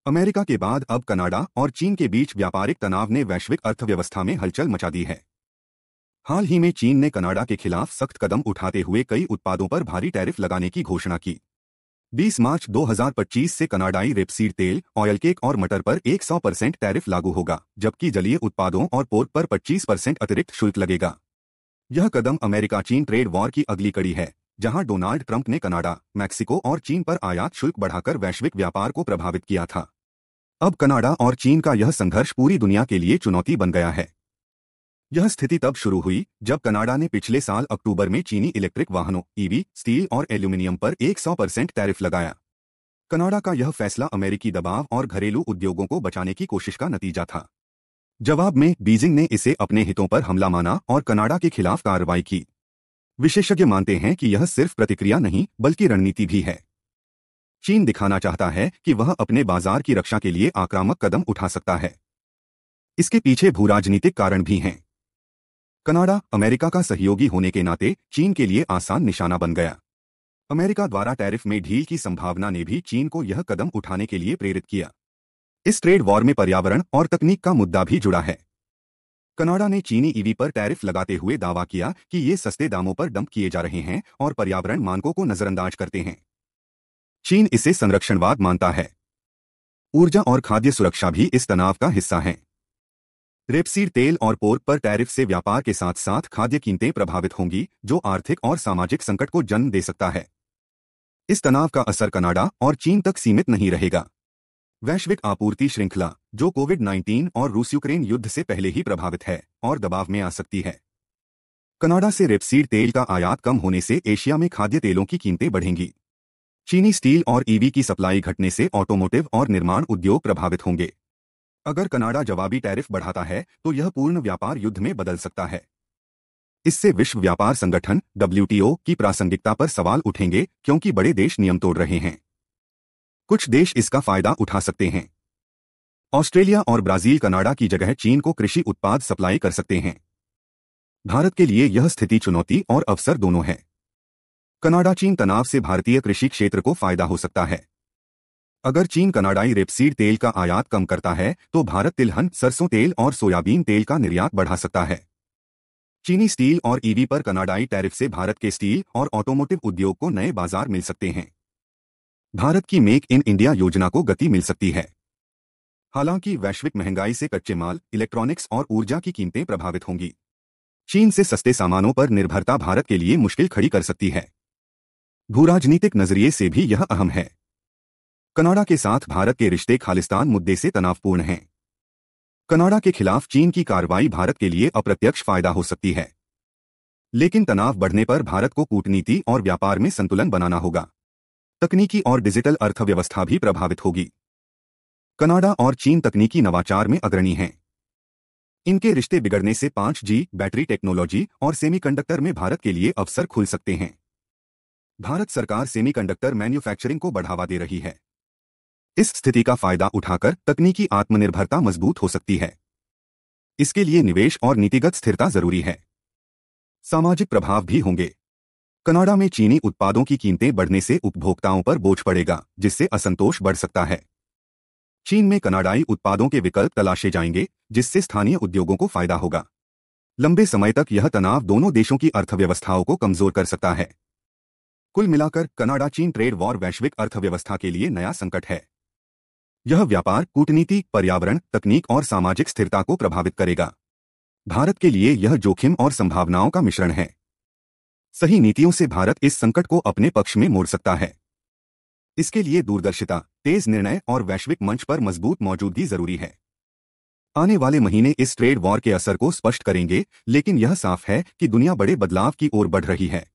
America के बाद अब कनाडा और चीन के बीच व्यापारिक तनाव ने वैश्विक अर्थव्यवस्था में हलचल मचा दी है। हाल ही में चीन ने कनाडा के खिलाफ सख्त कदम उठाते हुए कई उत्पादों पर भारी टैरिफ लगाने की घोषणा की। 20 मार्च 2025 से कनाडाई रेपसीड तेल, ऑयल केक और मटर पर 100% टैरिफ लागू होगा, जबकि जलीय उत्पादों और पोर्क पर 25% अतिरिक्त शुल्क लगेगा। यह कदम अमेरिका चीन ट्रेड वॉर की अगली कड़ी है, जहां डोनाल्ड ट्रंप ने कनाडा, मैक्सिको और चीन पर आयात शुल्क बढ़ाकर वैश्विक व्यापार को प्रभावित किया था। अब कनाडा और चीन का यह संघर्ष पूरी दुनिया के लिए चुनौती बन गया है। यह स्थिति तब शुरू हुई जब कनाडा ने पिछले साल अक्टूबर में चीनी इलेक्ट्रिक वाहनों ईवी, स्टील और एल्यूमिनियम पर 100% टैरिफ लगाया। कनाडा का यह फैसला अमेरिकी दबाव और घरेलू उद्योगों को बचाने की कोशिश का नतीजा था। जवाब में बीजिंग ने इसे अपने हितों पर हमला माना और कनाडा के खिलाफ कार्रवाई की। विशेषज्ञ मानते हैं कि यह सिर्फ प्रतिक्रिया नहीं बल्कि रणनीति भी है। चीन दिखाना चाहता है कि वह अपने बाजार की रक्षा के लिए आक्रामक कदम उठा सकता है। इसके पीछे भूराजनीतिक कारण भी हैं। कनाडा अमेरिका का सहयोगी होने के नाते चीन के लिए आसान निशाना बन गया। अमेरिका द्वारा टैरिफ में ढील की संभावना ने भी चीन को यह कदम उठाने के लिए प्रेरित किया। इस ट्रेड वॉर में पर्यावरण और तकनीक का मुद्दा भी जुड़ा है। कनाडा ने चीनी ईवी पर टैरिफ लगाते हुए दावा किया कि ये सस्ते दामों पर डंप किए जा रहे हैं और पर्यावरण मानकों को नजरअंदाज करते हैं। चीन इसे संरक्षणवाद मानता है। ऊर्जा और खाद्य सुरक्षा भी इस तनाव का हिस्सा हैं। रेपसीड तेल और पोर्क पर टैरिफ से व्यापार के साथ साथ खाद्य कीमतें प्रभावित होंगी, जो आर्थिक और सामाजिक संकट को जन्म दे सकता है। इस तनाव का असर कनाडा और चीन तक सीमित नहीं रहेगा। वैश्विक आपूर्ति श्रृंखला, जो कोविड-19 और रूस-यूक्रेन युद्ध से पहले ही प्रभावित है, और दबाव में आ सकती है। कनाडा से रेपसीड तेल का आयात कम होने से एशिया में खाद्य तेलों की कीमतें बढ़ेंगी। चीनी स्टील और ईवी की सप्लाई घटने से ऑटोमोटिव और निर्माण उद्योग प्रभावित होंगे। अगर कनाडा जवाबी टैरिफ बढ़ाता है तो यह पूर्ण व्यापार युद्ध में बदल सकता है। इससे विश्व व्यापार संगठन WTO की प्रासंगिकता पर सवाल उठेंगे, क्योंकि बड़े देश नियम तोड़ रहे हैं। कुछ देश इसका फायदा उठा सकते हैं। ऑस्ट्रेलिया और ब्राजील कनाडा की जगह चीन को कृषि उत्पाद सप्लाई कर सकते हैं। भारत के लिए यह स्थिति चुनौती और अवसर दोनों है। कनाडा चीन तनाव से भारतीय कृषि क्षेत्र को फायदा हो सकता है। अगर चीन कनाडाई रेपसीड तेल का आयात कम करता है तो भारत तिलहन, सरसों तेल और सोयाबीन तेल का निर्यात बढ़ा सकता है। चीनी स्टील और ईवी पर कनाडाई टैरिफ से भारत के स्टील और ऑटोमोटिव उद्योग को नए बाजार मिल सकते हैं। भारत की मेक इन इंडिया योजना को गति मिल सकती है। हालांकि वैश्विक महंगाई से कच्चे माल, इलेक्ट्रॉनिक्स और ऊर्जा की कीमतें प्रभावित होंगी। चीन से सस्ते सामानों पर निर्भरता भारत के लिए मुश्किल खड़ी कर सकती है। भूराजनीतिक नजरिए से भी यह अहम है। कनाडा के साथ भारत के रिश्ते खालिस्तान मुद्दे से तनावपूर्ण हैं। कनाडा के खिलाफ चीन की कार्रवाई भारत के लिए अप्रत्यक्ष फायदा हो सकती है, लेकिन तनाव बढ़ने पर भारत को कूटनीति और व्यापार में संतुलन बनाना होगा। तकनीकी और डिजिटल अर्थव्यवस्था भी प्रभावित होगी। कनाडा और चीन तकनीकी नवाचार में अग्रणी हैं। इनके रिश्ते बिगड़ने से 5G, बैटरी टेक्नोलॉजी और सेमीकंडक्टर में भारत के लिए अवसर खुल सकते हैं। भारत सरकार सेमीकंडक्टर मैन्युफैक्चरिंग को बढ़ावा दे रही है। इस स्थिति का फायदा उठाकर तकनीकी आत्मनिर्भरता मजबूत हो सकती है। इसके लिए निवेश और नीतिगत स्थिरता जरूरी है। सामाजिक प्रभाव भी होंगे। कनाडा में चीनी उत्पादों की कीमतें बढ़ने से उपभोक्ताओं पर बोझ पड़ेगा, जिससे असंतोष बढ़ सकता है। चीन में कनाडाई उत्पादों के विकल्प तलाशे जाएंगे, जिससे स्थानीय उद्योगों को फायदा होगा। लंबे समय तक यह तनाव दोनों देशों की अर्थव्यवस्थाओं को कमजोर कर सकता है। कुल मिलाकर कनाडा चीन ट्रेड वॉर वैश्विक अर्थव्यवस्था के लिए नया संकट है। यह व्यापार, कूटनीति, पर्यावरण, तकनीक और सामाजिक स्थिरता को प्रभावित करेगा। भारत के लिए यह जोखिम और संभावनाओं का मिश्रण है। सही नीतियों से भारत इस संकट को अपने पक्ष में मोड़ सकता है। इसके लिए दूरदर्शिता, तेज निर्णय और वैश्विक मंच पर मजबूत मौजूदगी जरूरी है। आने वाले महीने इस ट्रेड वॉर के असर को स्पष्ट करेंगे, लेकिन यह साफ है कि दुनिया बड़े बदलाव की ओर बढ़ रही है।